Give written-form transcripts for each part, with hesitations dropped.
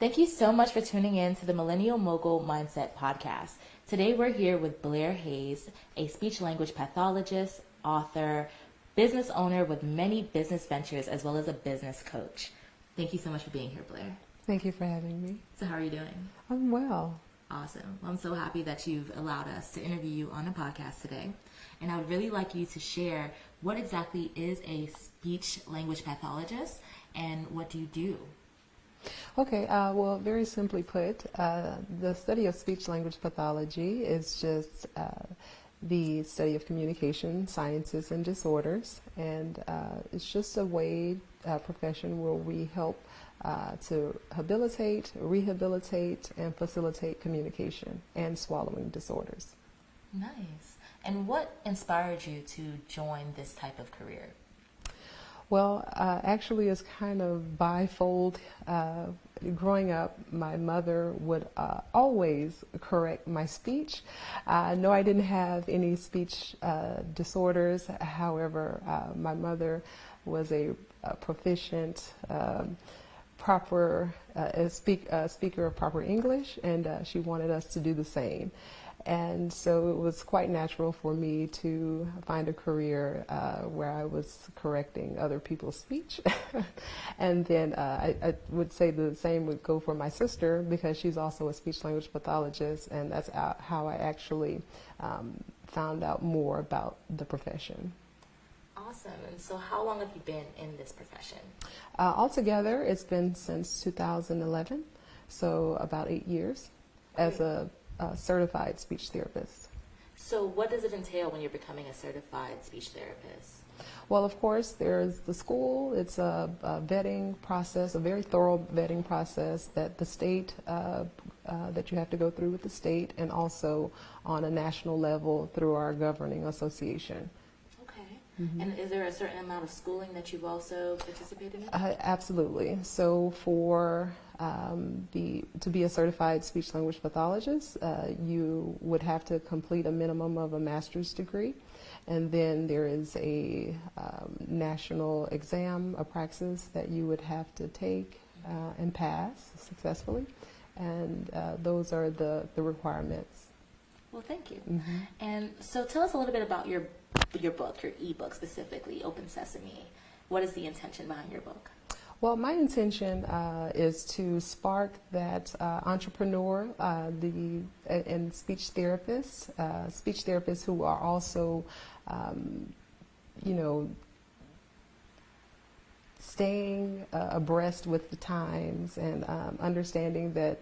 Thank you so much for tuning in to the Millennial Mogul Mindset podcast. Today we're here with Blaire Hayes, a speech-language pathologist, author, business owner with many business ventures, as well as a business coach. Thank you so much for being here, Blaire. Thank you for having me. So how are you doing? I'm well. Awesome. Well, I'm so happy that you've allowed us to interview you on a podcast today. And I would really like you to share what exactly is a speech-language pathologist and what do you do? Okay, well, very simply put, the study of speech-language pathology is just the study of communication, sciences, and disorders. And it's just a profession where we help to habilitate, rehabilitate, and facilitate communication and swallowing disorders. Nice. And what inspired you to join this type of career? Well, actually, it's kind of bifold. Growing up, my mother would always correct my speech. No, I didn't have any speech disorders. However, my mother was a proficient, speaker of proper English, and she wanted us to do the same. And so it was quite natural for me to find a career where I was correcting other people's speech. And then I would say the same would go for my sister, because she's also a speech-language pathologist, and that's how I actually found out more about the profession. Awesome. And so how long have you been in this profession? Altogether, it's been since 2011, so about 8 years as a certified speech therapist. So what does it entail when you're becoming a certified speech therapist? Well, of course, there's the school. It's a vetting process, a very thorough vetting process that the state, that you have to go through with the state, and also on a national level through our governing association. Mm-hmm. And is there a certain amount of schooling that you've also participated in? Absolutely. So for to be a certified speech-language pathologist, you would have to complete a minimum of a master's degree. And then there is a national exam, a praxis that you would have to take and pass successfully. And those are the requirements. Well, thank you. Mm-hmm. And so tell us a little bit about your book, your ebook specifically, Open Sesame. What is the intention behind your book? Well, my intention is to spark that entrepreneur and speech therapists who are also, staying abreast with the times and understanding that,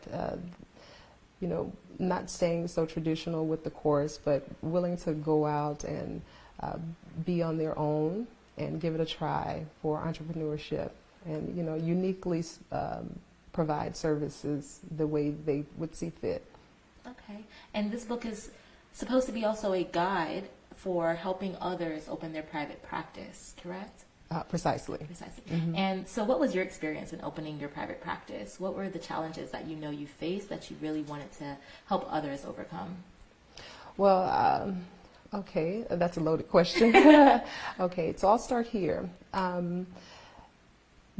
not staying so traditional with the course, but willing to go out and be on their own and give it a try for entrepreneurship, and uniquely provide services the way they would see fit. Okay. And this book is supposed to be also a guide for helping others open their private practice, correct? Precisely. Mm-hmm. And so what was your experience in opening your private practice? What were the challenges that you faced that you really wanted to help others overcome? Well, okay, that's a loaded question. Okay, so I'll start here.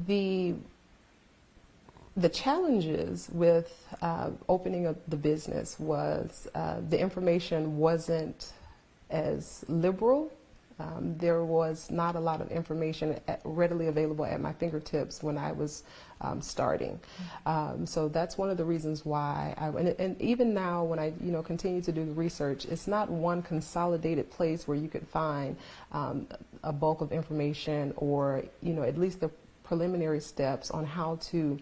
The challenges with opening up the business was the information wasn't as liberal. There was not a lot of information readily available at my fingertips when I was starting. So that's one of the reasons why and even now when I continue to do the research, it's not one consolidated place where you could find a bulk of information, or at least the preliminary steps on how to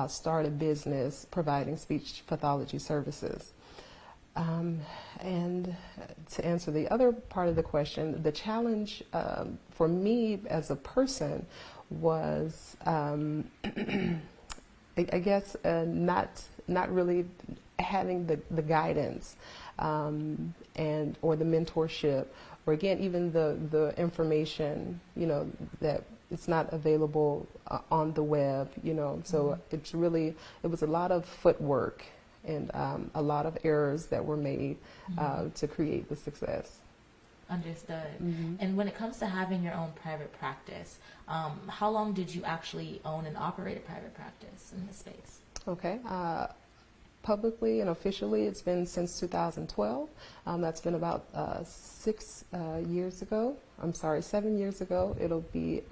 start a business providing speech pathology services. And to answer the other part of the question, the challenge for me as a person was, I guess, not really having the guidance or the mentorship, or again even the information that it's not available on the web. So it was a lot of footwork and a lot of errors that were made to create the success. Understood. Mm-hmm. And when it comes to having your own private practice, how long did you actually own and operate a private practice in this space? Okay. Publicly and officially, it's been since 2012. That's been about 7 years ago. It'll be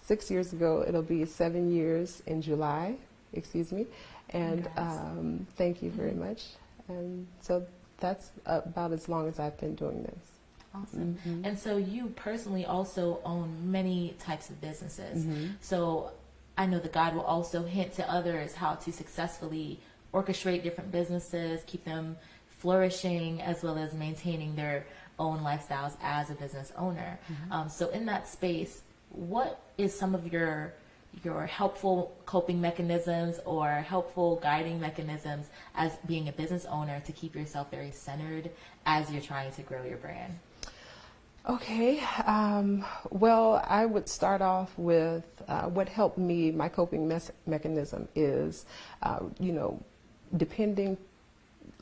6 years ago. It'll be 7 years in July. Excuse me. And thank you very much. And so that's about as long as I've been doing this. Awesome. Mm-hmm. And so you personally also own many types of businesses. Mm-hmm. So I know that God will also hint to others how to successfully orchestrate different businesses, keep them flourishing, as well as maintaining their own lifestyles as a business owner. Mm-hmm. So in that space, what is some of your helpful coping mechanisms or helpful guiding mechanisms as being a business owner to keep yourself very centered as you're trying to grow your brand? Okay, well, I would start off with what helped me. My coping mechanism is,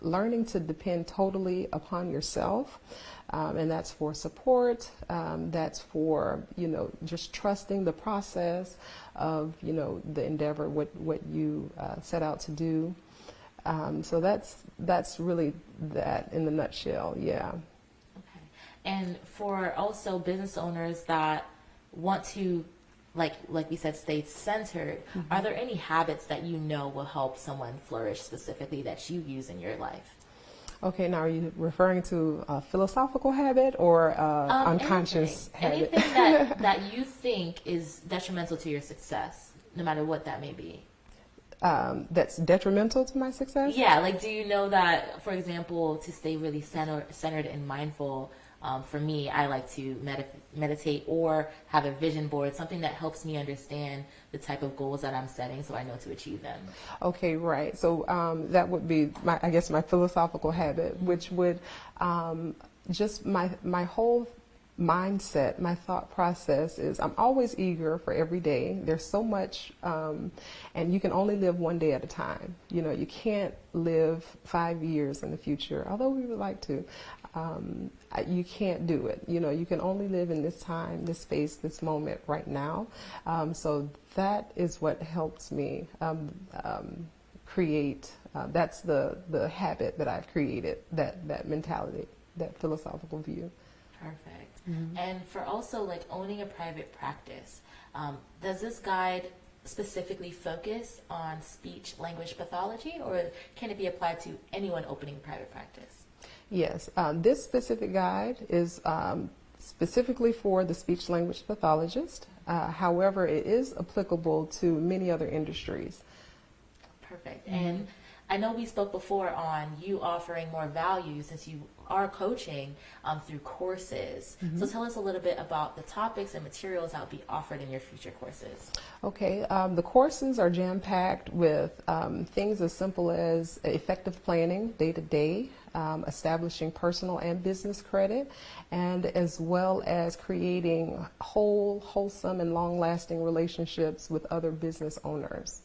learning to depend totally upon yourself, and that's for support. That's for just trusting the process of the endeavor, what you set out to do. So that's really that in the nutshell. Yeah. And for also business owners that want to, like we said, stay centered, mm-hmm. are there any habits that will help someone flourish specifically that you use in your life? Okay, now are you referring to a philosophical habit or unconscious habit? Anything that you think is detrimental to your success, no matter what that may be. That's detrimental to my success? Yeah, like do you know that, for example, to stay really centered and mindful, for me, I like to meditate or have a vision board, something that helps me understand the type of goals that I'm setting so I know to achieve them. Okay, right. So that would be, my philosophical habit, which would just my whole mindset, my thought process is I'm always eager for every day. There's so much, and you can only live one day at a time. You can't live 5 years in the future, although we would like to. You can't do it. You can only live in this time, this space, this moment right now. So that is what helps me create. That's the habit that I've created, that mentality, that philosophical view. Perfect. Mm-hmm. And for also like owning a private practice, does this guide specifically focus on speech language pathology, or can it be applied to anyone opening a private practice? Yes, this specific guide is specifically for the speech language pathologist. However, it is applicable to many other industries. Perfect. Mm-hmm. And I know we spoke before on you offering more value since you are coaching through courses. Mm-hmm. So tell us a little bit about the topics and materials that will be offered in your future courses. Okay, the courses are jam-packed with things as simple as effective planning day-to-day, establishing personal and business credit, and as well as creating wholesome and long-lasting relationships with other business owners.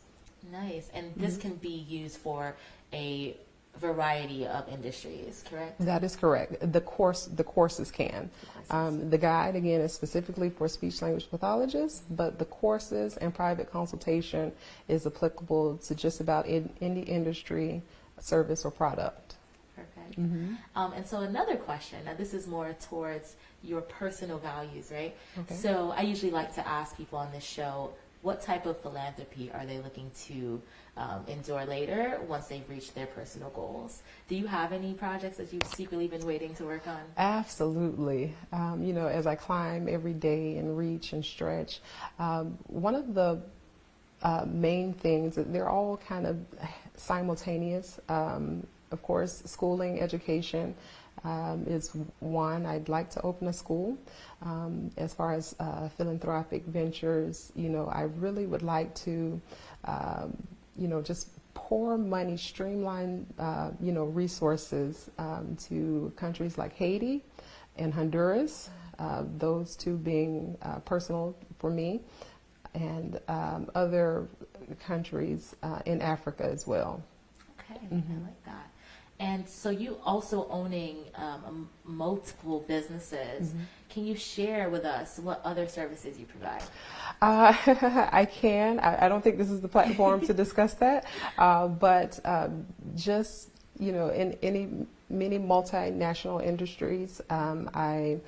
Nice. And this mm-hmm. can be used for a variety of industries, correct? That is correct. The courses can. The guide, again, is specifically for speech language pathologists, but the courses and private consultation is applicable to just about any industry, service, or product. Perfect. Mm-hmm. And so another question, now this is more towards your personal values, right? Okay. So I usually like to ask people on this show, what type of philanthropy are they looking to endure later once they've reached their personal goals? Do you have any projects that you've secretly been waiting to work on? Absolutely. As I climb every day and reach and stretch, one of the main things, they're all kind of simultaneous. Of course, schooling, education is one. I'd like to open a school. As far as philanthropic ventures, I really would like to, just pour money, streamline, resources to countries like Haiti and Honduras, those two being personal for me, and other countries in Africa as well. Okay, mm-hmm. I like that. And so you also owning multiple businesses. Mm-hmm. Can you share with us what other services you provide? I can. I don't think this is the platform to discuss that, but just, in many multinational industries, I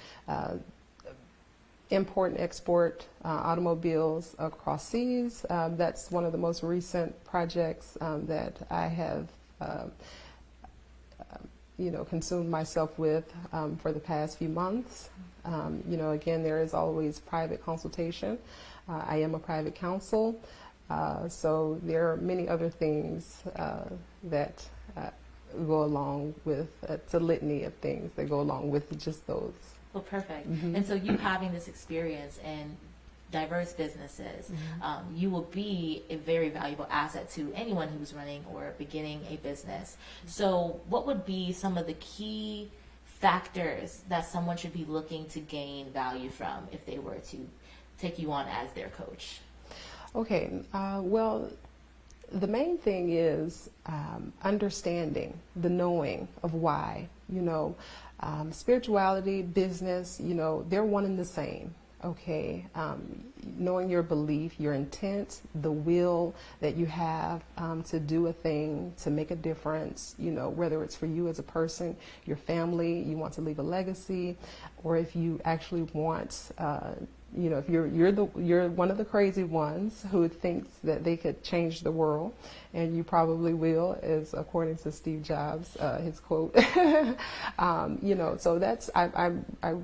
import and export automobiles across seas. That's one of the most recent projects that I have consumed myself with for the past few months. Again, there is always private consultation. I am a private counsel, so there are many other things that go along with, it's a litany of things that go along with just those. Well, perfect. Mm-hmm. And so you having this experience in diverse businesses, Mm-hmm. you will be a very valuable asset to anyone who's running or beginning a business. So what would be some of the key factors that someone should be looking to gain value from if they were to take you on as their coach? Okay, well, the main thing is understanding, the knowing of why. Spirituality, business, they're one and the same. Okay, knowing your belief, your intent, the will that you have to do a thing, to make a difference, whether it's for you as a person, your family, you want to leave a legacy, or if you actually want, if you're one of the crazy ones who thinks that they could change the world, and you probably will, as according to Steve Jobs, his quote. So that's I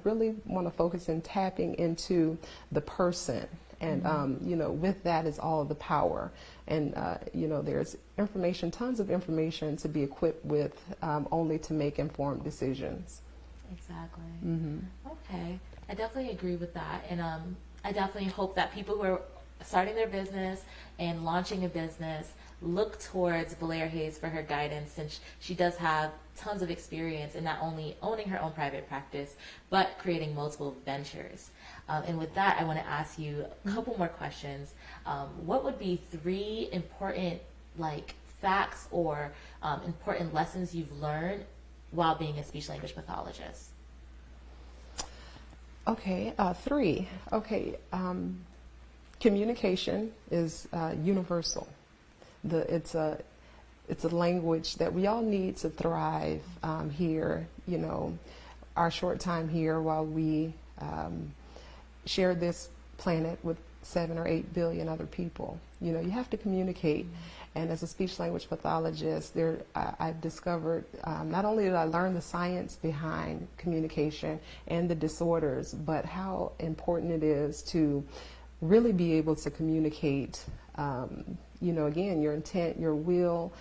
really want to focus in tapping into the person, and with that is all of the power, and there's information, tons of information to be equipped with, only to make informed decisions. Exactly. Mm-hmm. Okay. I definitely agree with that. And I definitely hope that people who are starting their business and launching a business look towards Blaire Hayes for her guidance, since she does have tons of experience in not only owning her own private practice, but creating multiple ventures. And with that, I want to ask you a couple more questions. What would be 3 important facts or important lessons you've learned while being a speech language pathologist? Okay, 3. Okay, communication is universal. It's a language that we all need to thrive here. Our short time here, while we share this planet with 7 or 8 billion other people. You have to communicate. And as a speech language pathologist, I've discovered, not only did I learn the science behind communication and the disorders, but how important it is to really be able to communicate, again, your intent, your will,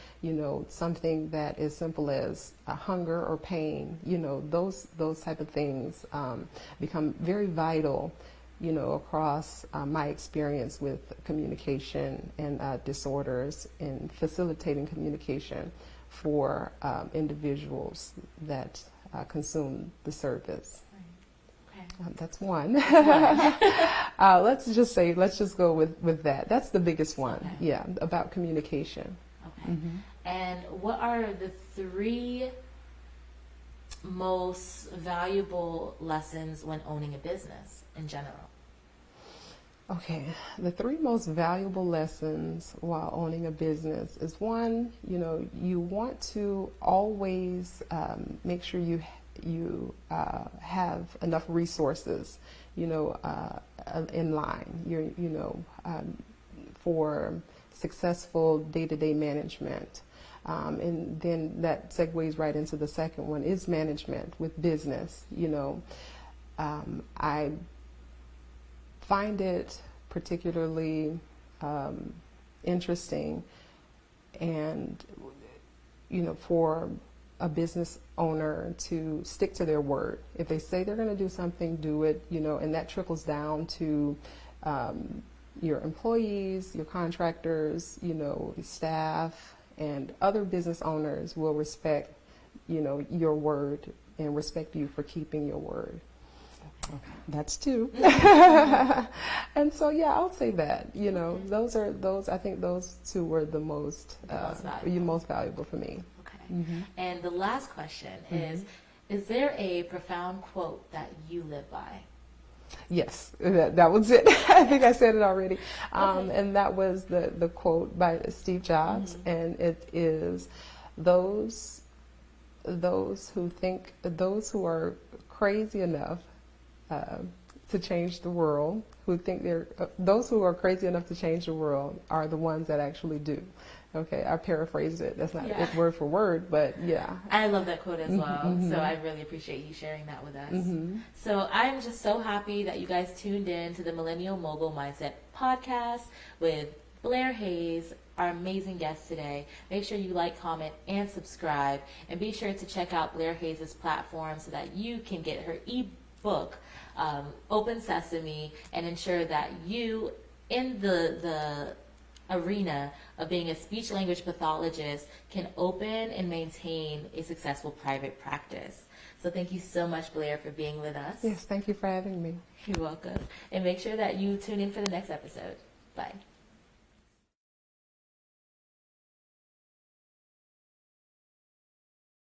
something that is simple as hunger or pain, those type of things become very vital, across my experience with communication and disorders, and facilitating communication for individuals that consume the service. Okay. That's one. Let's just go with that. That's the biggest one. Okay. Yeah, about communication. Okay. Mm-hmm. And what are the 3 most valuable lessons when owning a business in general? Okay, the 3 most valuable lessons while owning a business is, 1, you want to always make sure you have enough resources, in line, for successful day-to-day management. And then that segues right into the second one, is management with business. I find it particularly interesting, and for a business owner to stick to their word. If they say they're going to do something, do it, and that trickles down to your employees, your contractors, staff, and other business owners will respect, your word, and respect you for keeping your word. Okay. That's 2. And so, yeah, I'll say that, I think those 2 were the most valuable for me. Okay. And the last question is there a profound quote that you live by? Yes, that was it. I think I said it already. And that was the quote by Steve Jobs, and it is those who are crazy enough to change the world, those who are crazy enough to change the world are the ones that actually do. Okay, I paraphrased it. That's not it word for word, but yeah. I love that quote as well. So I really appreciate you sharing that with us. So I'm just so happy that you guys tuned in to the Millennial Mogul Mindset podcast with Blaire Hayes, our amazing guest today. Make sure you like, comment, and subscribe. And be sure to check out Blaire Hayes' platform so that you can get her ebook, Open Sesame, and ensure that you, in the arena of being a speech language pathologist, can open and maintain a successful private practice. So thank you so much, Blaire, for being with us. Yes, thank you for having me. You're welcome. And make sure that you tune in for the next episode. Bye.